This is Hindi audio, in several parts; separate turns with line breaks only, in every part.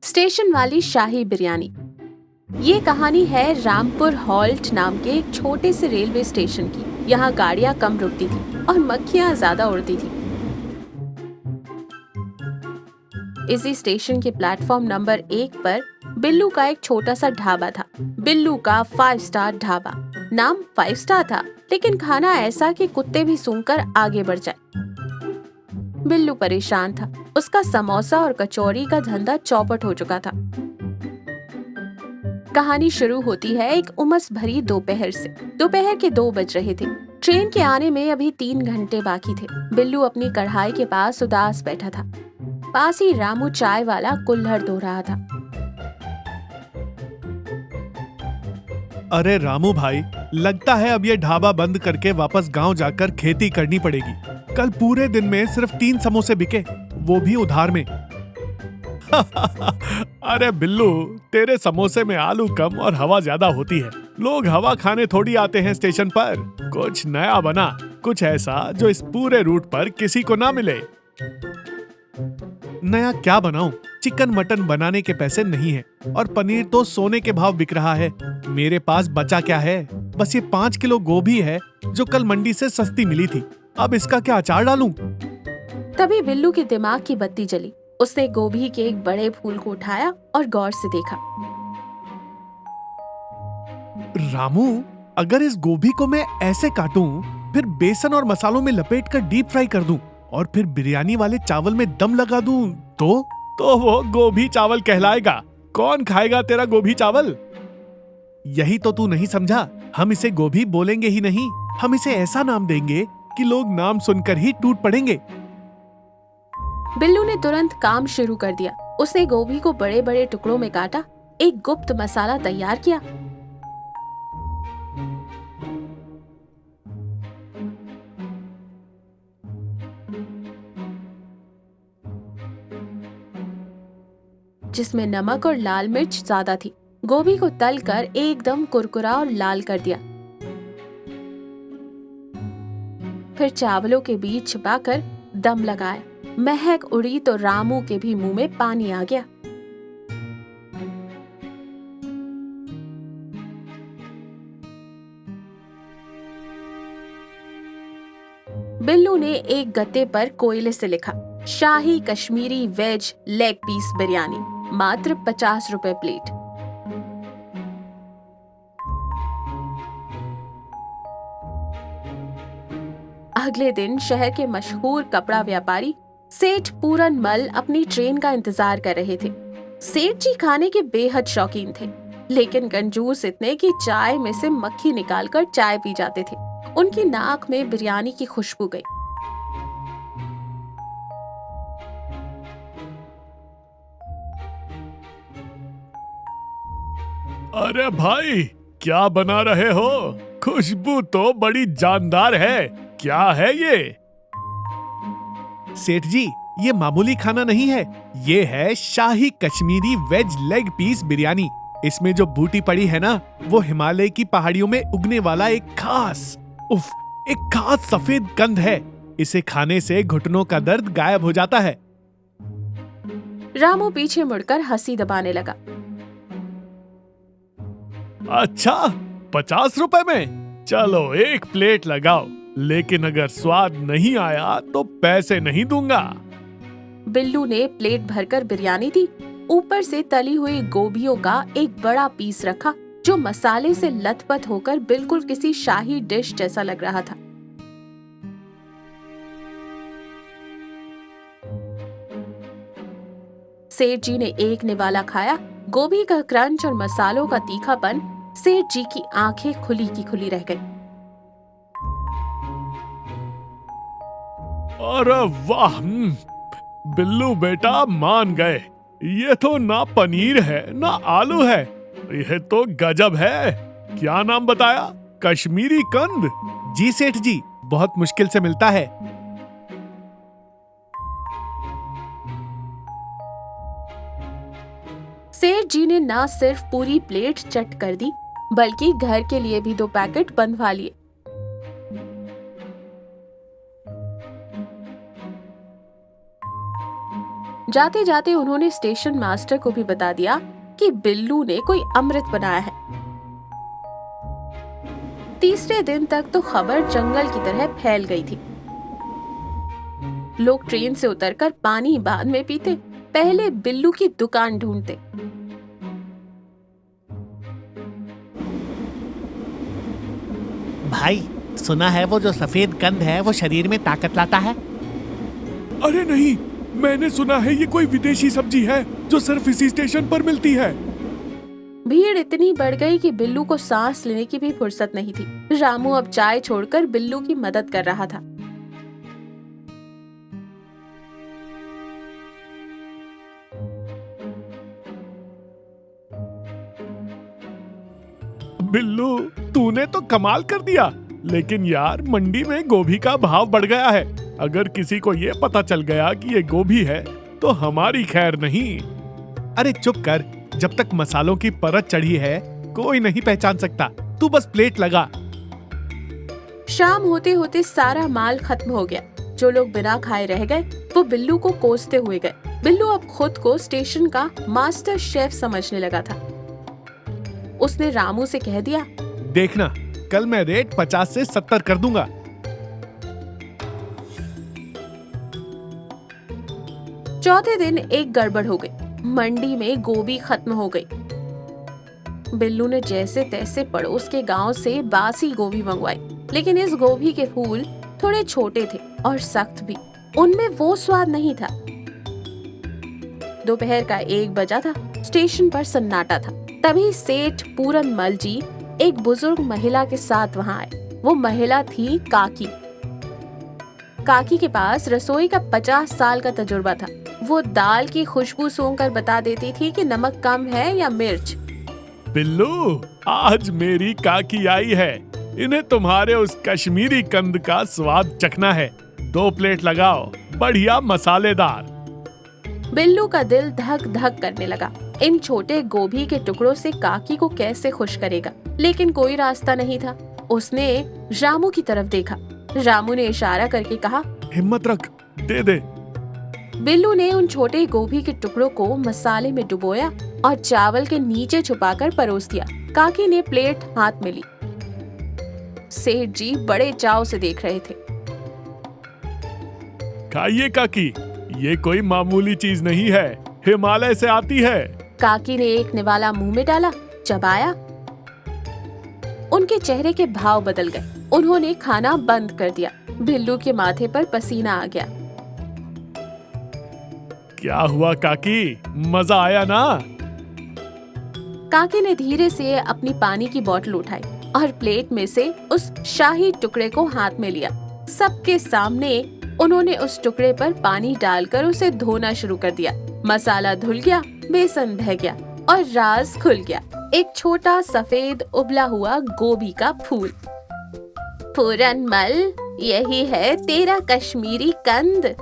स्टेशन वाली शाही बिरयानी। ये कहानी है रामपुर हॉल्ट नाम के एक छोटे से रेलवे स्टेशन की। यहाँ गाड़ियाँ कम रुकती थी और मक्खियाँ ज्यादा उड़ती थी। इसी स्टेशन के प्लेटफॉर्म नंबर 1 पर बिल्लू का एक छोटा सा ढाबा था। बिल्लू का 5 स्टार ढाबा। नाम 5 स्टार था, लेकिन खाना ऐसा कि कुत्ते भी सूंघकर आगे बढ़ जाए। बिल्लू परेशान था। उसका समोसा और कचौड़ी का धंधा चौपट हो चुका था। कहानी शुरू होती है एक उमस भरी दोपहर से। दोपहर के 2 बज रहे थे। ट्रेन के आने में अभी 3 घंटे बाकी थे। बिल्लू अपनी कढ़ाई के पास उदास बैठा था। पास ही रामू चाय वाला कुल्हड़ धो रहा था।
अरे रामू भाई, लगता है अब ये ढाबा बंद करके वापस गांव जाकर खेती करनी पड़ेगी। कल पूरे दिन में सिर्फ 3 समोसे बिके, वो भी उधार में। अरे बिल्लू, तेरे समोसे में आलू कम और हवा ज्यादा होती है। लोग हवा खाने थोड़ी आते हैं स्टेशन पर। कुछ नया बना, कुछ ऐसा जो इस पूरे रूट पर किसी को ना मिले। नया क्या बनाऊं? चिकन मटन बनाने के पैसे नहीं है और पनीर तो सोने के भाव बिक रहा है। मेरे पास बचा क्या है? बस ये 5 किलो गोभी है जो कल मंडी से सस्ती मिली थी। अब इसका क्या अचार डालूं?
तभी बिल्लू के दिमाग की बत्ती जली। उसने गोभी के एक बड़े फूल को उठाया और गौर से देखा।
रामू, अगर इस गोभी को मैं ऐसे काटूं, फिर बेसन और मसालों में लपेट कर डीप फ्राई कर दूं और फिर बिरयानी वाले चावल में दम लगा दूं, तो वो गोभी चावल कहलाएगा। कौन खाएगा तेरा गोभी चावल? यही तो तू नहीं समझा। हम इसे गोभी बोलेंगे ही नहीं, हम इसे ऐसा नाम देंगे कि लोग नाम सुनकर ही टूट पड़ेंगे।
बिल्लू ने तुरंत काम शुरू कर दिया। उसने गोभी को बड़े बड़े टुकड़ों में काटा, एक गुप्त मसाला तैयार किया। जिसमें नमक और लाल मिर्च ज्यादा थी। गोभी को तलकर एकदम कुरकुरा और लाल कर दिया। फिर चावलों के बीच छिपाकर दम लगाया। महक उड़ी तो रामू के भी मुंह में पानी आ गया। बिल्लू ने एक गत्ते पर कोयले से लिखा, शाही Kashmiri veg leg piece biryani, मात्र 50 रुपए प्लेट। अगले दिन शहर के मशहूर कपड़ा व्यापारी सेठ पूरन मल अपनी ट्रेन का इंतजार कर रहे थे। सेठ जी खाने के बेहद शौकीन थे, लेकिन कंजूस इतने कि चाय में से मक्खी निकालकर चाय पी जाते थे। उनकी नाक में बिरयानी की खुशबू गई।
अरे भाई, क्या बना रहे हो? खुशबू तो बड़ी जानदार है। क्या है ये? सेठ जी, ये मामूली खाना नहीं है। ये है शाही Kashmiri veg leg piece biryani. इसमें जो बूटी पड़ी है ना, वो हिमालय की पहाड़ियों में उगने वाला एक खास सफेद कंद है। इसे खाने से घुटनों का दर्द गायब हो जाता है।
रामू पीछे मुड़कर हंसी दबाने लगा।
अच्छा, 50 रुपए में? चलो एक प्लेट लगाओ, लेकिन अगर स्वाद नहीं आया तो पैसे नहीं दूंगा।
बिल्लू ने प्लेट भरकर बिरयानी दी। ऊपर से तली हुई गोभियों का एक बड़ा पीस रखा, जो मसाले से लथपथ होकर बिल्कुल किसी शाही डिश जैसा लग रहा था। सेठ जी ने एक निवाला खाया। गोभी का क्रंच और मसालों का तीखापन, सेठ जी की आंखें खुली की खुली रह गई।
अरे वाह, बिल्लू बेटा मान गए। ये तो ना पनीर है ना आलू है, यह तो गजब है। क्या नाम बताया? कश्मीरी कंद? जी सेठ जी, बहुत मुश्किल से मिलता है।
सेठ जी ने न सिर्फ पूरी प्लेट चट कर दी, बल्कि घर के लिए भी 2 पैकेट बंधवा लिए। जाते जाते उन्होंने स्टेशन मास्टर को भी बता दिया कि बिल्लू ने कोई अमृत बनाया है। तीसरे दिन तक तो खबर जंगल की तरह फैल गई थी। लोग ट्रेन से उतरकर पानी बाद में पीते, पहले बिल्लू की दुकान ढूंढते।
भाई, सुना है वो जो सफेद कंद है वो शरीर में ताकत लाता है।
अरे नहीं, मैंने सुना है ये कोई विदेशी सब्जी है जो सिर्फ इसी स्टेशन पर मिलती है।
भीड़ इतनी बढ़ गई कि बिल्लू को सांस लेने की भी फुर्सत नहीं थी। रामू अब चाय छोड़कर बिल्लू की मदद कर रहा था।
बिल्लू, तूने तो कमाल कर दिया। लेकिन यार, मंडी में गोभी का भाव बढ़ गया है। अगर किसी को ये पता चल गया कि ये गोभी है तो हमारी खैर नहीं। अरे चुप कर, जब तक मसालों की परत चढ़ी है कोई नहीं पहचान सकता। तू बस प्लेट लगा।
शाम होते होते सारा माल खत्म हो गया। जो लोग बिना खाए रह गए वो बिल्लू को कोसते हुए गए। बिल्लू अब खुद को स्टेशन का मास्टर शेफ समझने लगा था। उसने रामू से कह दिया,
देखना, कल मैं रेट 50 से 70 कर दूंगा।
चौथे दिन एक गड़बड़ हो गई। मंडी में गोभी खत्म हो गई। बिल्लू ने जैसे तैसे पड़ोस के गांव से बासी गोभी मंगवाई, लेकिन इस गोभी के फूल थोड़े छोटे थे और सख्त भी। उनमें वो स्वाद नहीं था। दोपहर का 1 बजा था। स्टेशन पर सन्नाटा था। तभी सेठ पूरन मल जी एक बुजुर्ग महिला के साथ वहां आए। वो महिला थी काकी। काकी के पास रसोई का 50 साल का तजुर्बा था। वो दाल की खुशबू सूंघकर बता देती थी कि नमक कम है या मिर्च।
बिल्लू, आज मेरी काकी आई है। इन्हें तुम्हारे उस कश्मीरी कंद का स्वाद चखना है। 2 प्लेट लगाओ, बढ़िया मसालेदार।
बिल्लू का दिल धक धक करने लगा। इन छोटे गोभी के टुकड़ों से काकी को कैसे खुश करेगा, लेकिन कोई रास्ता नहीं था। उसने रामू की तरफ देखा। रामू ने इशारा करके कहा,
हिम्मत रख, दे दे।
बिल्लू ने उन छोटे गोभी के टुकड़ों को मसाले में डुबोया और चावल के नीचे छुपाकर परोस दिया। काकी ने प्लेट हाथ में ली। सेठ जी बड़े चाव से देख रहे थे।
खाइए काकी, ये कोई मामूली चीज नहीं है, हिमालय से आती है।
काकी ने एक निवाला मुंह में डाला, चबाया। उनके चेहरे के भाव बदल गए। उन्होंने खाना बंद कर दिया। बिल्लू के माथे पर पसीना आ गया।
क्या हुआ काकी, मजा आया ना?
काकी ने धीरे से अपनी पानी की बोतल उठाई और प्लेट में से उस शाही टुकड़े को हाथ में लिया। सबके सामने उन्होंने उस टुकड़े पर पानी डालकर उसे धोना शुरू कर दिया। मसाला धुल गया, बेसन बह गया और राज खुल गया। एक छोटा सफेद उबला हुआ गोभी का फूल। पूरनमल, यही है तेरा कश्मीरी कंद।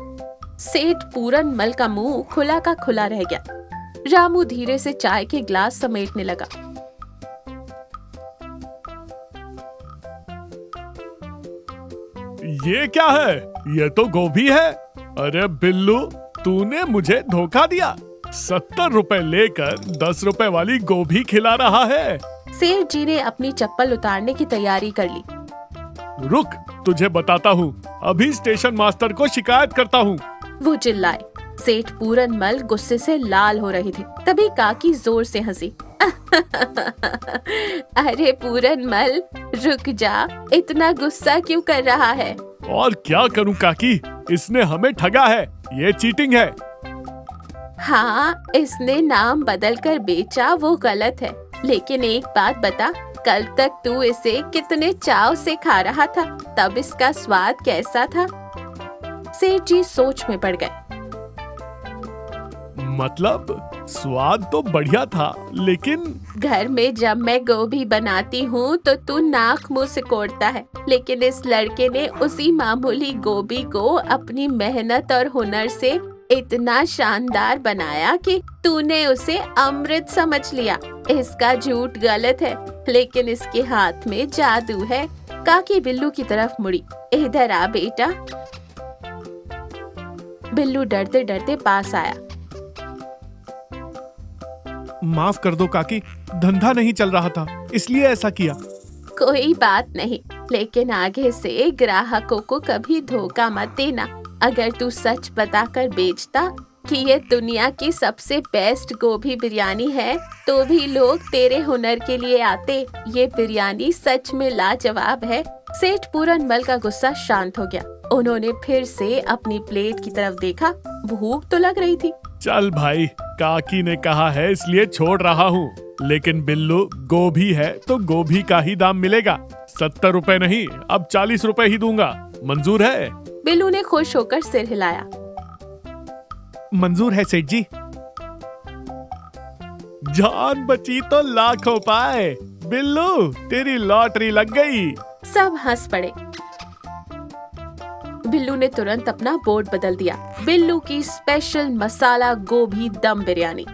सेठ पूरनमल का मुंह खुला का खुला रह गया। रामू धीरे से चाय के ग्लास समेटने लगा।
ये क्या है? ये तो गोभी है। अरे बिल्लू, तूने मुझे धोखा दिया। 70 रुपए लेकर 10 रुपए वाली गोभी खिला रहा है।
सेठ जी ने अपनी चप्पल उतारने की तैयारी कर ली।
रुक, तुझे बताता हूँ। अभी स्टेशन मास्टर को शिकायत करता हूँ।
वो चिल्लाए। सेठ पूरनमल गुस्से से लाल हो रहे थे। तभी काकी जोर से हंसी। अरे पूरनमल, रुक जा, इतना गुस्सा क्यों कर रहा है?
और क्या करूं काकी, इसने हमें ठगा है। ये चीटिंग है।
हाँ, इसने नाम बदल कर बेचा वो गलत है, लेकिन एक बात बता, कल तक तू इसे कितने चाव से खा रहा था, तब इसका स्वाद कैसा था? सेठ जी सोच में पड़ गए।
मतलब स्वाद तो बढ़िया था, लेकिन
घर में जब मैं गोभी बनाती हूँ तो तू नाक मुंह सिकोड़ता है, लेकिन इस लड़के ने उसी मामूली गोभी को अपनी मेहनत और हुनर से इतना शानदार बनाया कि तूने उसे अमृत समझ लिया। इसका झूठ गलत है, लेकिन इसके हाथ में जादू है। काकी बिल्लू की तरफ मुड़ी। इधर आ बेटा। बिल्लू डरते डरते पास आया।
माफ कर दो काकी, धंधा नहीं चल रहा था इसलिए ऐसा किया।
कोई बात नहीं, लेकिन आगे से ग्राहकों को कभी धोखा मत देना। अगर तू सच बताकर बेचता कि ये दुनिया की सबसे बेस्ट गोभी बिरयानी है, तो भी लोग तेरे हुनर के लिए आते। ये बिरयानी सच में लाजवाब है। सेठ पूरनमल का गुस्सा शांत हो गया। उन्होंने फिर से अपनी प्लेट की तरफ देखा। भूख तो लग रही थी।
चल भाई, काकी ने कहा है इसलिए छोड़ रहा हूँ, लेकिन बिल्लू गोभी है तो गोभी का ही दाम मिलेगा। 70 रुपए नहीं, अब 40 रुपए ही दूंगा। मंजूर है?
बिल्लू ने खुश होकर सिर हिलाया।
मंजूर है सेठ जी। जान बची तो लाखों पाए। बिल्लू, तेरी लॉटरी लग गई।
सब हंस पड़े। बिल्लू ने तुरंत अपना बोर्ड बदल दिया। बिल्लू की स्पेशल मसाला गोभी दम बिरयानी।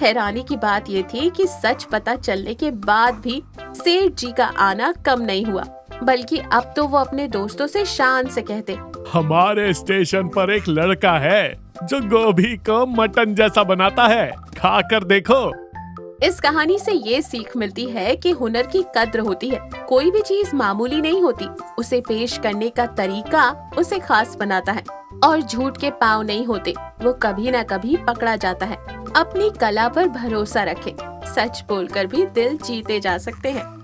हैरानी की बात ये थी कि सच पता चलने के बाद भी सेठ जी का आना कम नहीं हुआ, बल्कि अब तो वो अपने दोस्तों से शान से कहते,
हमारे स्टेशन पर एक लड़का है जो गोभी को मटन जैसा बनाता है, खाकर देखो।
इस कहानी से ये सीख मिलती है कि हुनर की कद्र होती है। कोई भी चीज मामूली नहीं होती, उसे पेश करने का तरीका उसे खास बनाता है। और झूठ के पाँव नहीं होते, वो कभी न कभी पकड़ा जाता है। अपनी कला पर भरोसा रखें। सच बोलकर भी दिल जीते जा सकते हैं।